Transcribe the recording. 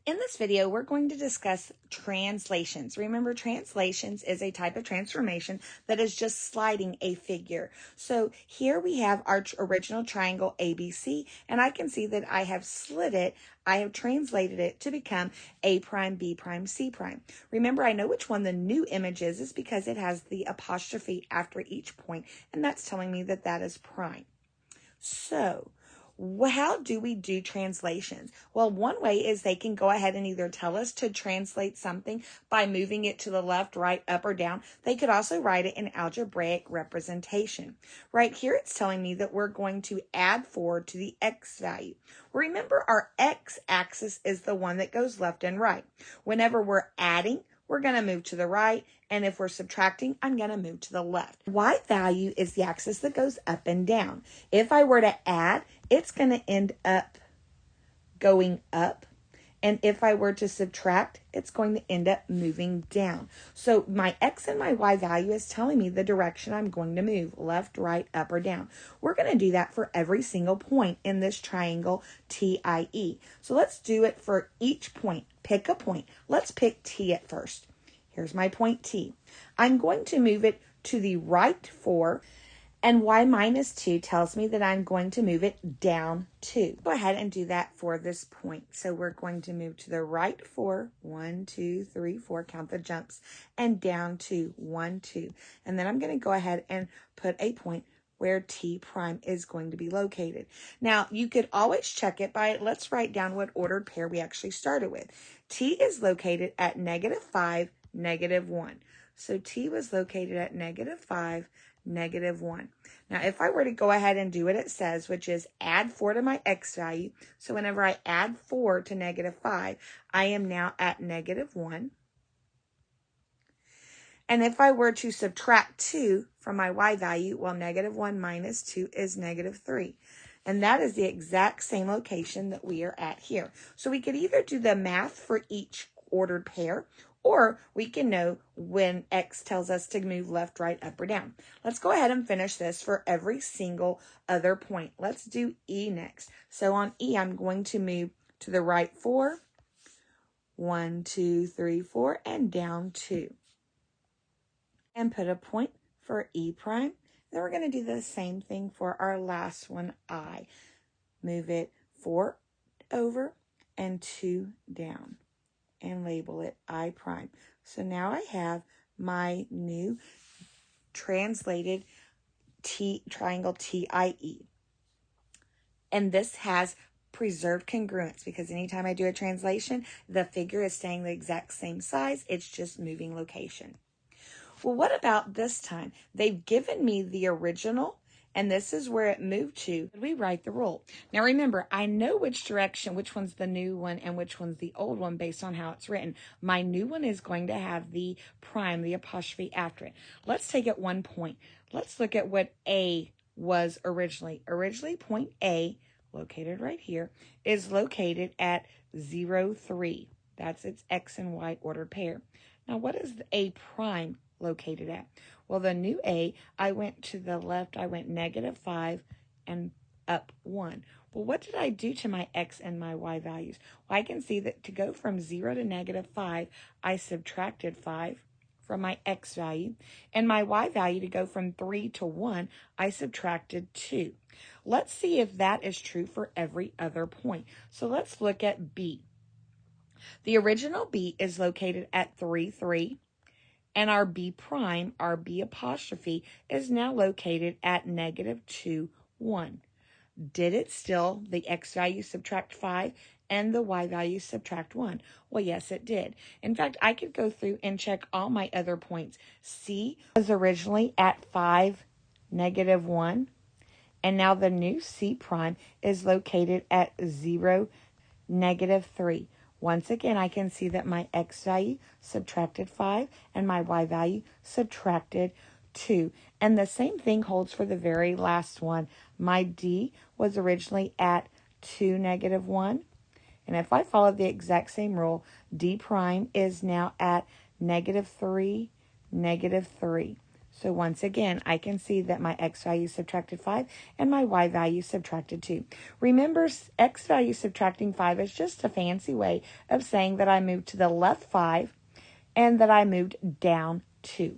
In this video, we're going to discuss translations. Remember, translations is a type of transformation that is just sliding a figure. So here we have our original triangle ABC, and I can see that I have slid it. I have translated it to become A prime, B prime, C prime. Remember, I know which one the new image is because it has the apostrophe after each point, and that's telling me that that is prime. So, how do we do translations? Well, one way is they can go ahead and either tell us to translate something by moving it to the left, right, up, or down. They could also write it in algebraic representation. Right here, it's telling me that we're going to add 4 to the x value. Remember, our x-axis is the one that goes left and right. Whenever we're adding, we're going to move to the right, and if we're subtracting, I'm going to move to the left. Y value is the axis that goes up and down. If I were to add, it's going to end up going up, and if I were to subtract, it's going to end up moving down. So my x and my y value is telling me the direction I'm going to move, left, right, up, or down. We're going to do that for every single point in this triangle TIE. So let's do it for each point. Pick a point. Let's pick T at first. Here's my point T. I'm going to move it to the right 4, and y minus 2 tells me that I'm going to move it down 2. Go ahead and do that for this point. So we're going to move to the right 4, 1, 2, 3, 4, count the jumps, and down 2, 1, 2. And then I'm going to go ahead and put a point where T prime is going to be located. Now, you could always check it by, let's write down what ordered pair we actually started with. T is located at -5, -1. So T was located at -5, -1. Now, if I were to go ahead and do what it says, which is add 4 to my x value, so whenever I add 4 to -5, I am now at -1. And if I were to subtract 2 from my y value, well, -1 minus 2 is -3. And that is the exact same location that we are at here. So we could either do the math for each ordered pair, or we can know when x tells us to move left, right, up, or down. Let's go ahead and finish this for every single other point. Let's do E next. So on E, I'm going to move to the right 4, 1, 2, 3, 4, and down 2. And put a point for E prime. Then we're going to do the same thing for our last one, I. Move it 4 over and 2 down, and label it I prime. So now I have my new translated triangle TIE. And this has preserved congruence because anytime I do a translation, the figure is staying the exact same size. It's just moving location. Well, what about this time? They've given me the original, and this is where it moved to. We write the rule. Now, remember, I know which direction, which one's the new one and which one's the old one based on how it's written. My new one is going to have the prime, the apostrophe after it. Let's take it one point. Let's look at what A was originally. Originally, point A, located right here, is located at 0, 3. That's its x and y ordered pair. Now, what is the A prime located at? Well, the new A, I went to the left, I went -5 and up 1. Well, what did I do to my x and my y values? Well, I can see that to go from 0 to -5, I subtracted 5 from my x value, and my y value to go from 3 to 1, I subtracted 2. Let's see if that is true for every other point. So let's look at B. The original B is located at 3, 3. And our B prime, our B apostrophe, is now located at -2, 1. Did it still, the x value subtract 5 and the y value subtract 1? Well, yes, it did. In fact, I could go through and check all my other points. C was originally at 5, -1. And now the new C prime is located at 0, -3. Once again, I can see that my x value subtracted 5 and my y value subtracted 2. And the same thing holds for the very last one. My D was originally at 2, -1. And if I follow the exact same rule, D prime is now at -3, -3. So once again, I can see that my x value subtracted 5 and my y value subtracted 2. Remember, x value subtracting 5 is just a fancy way of saying that I moved to the left 5 and that I moved down 2.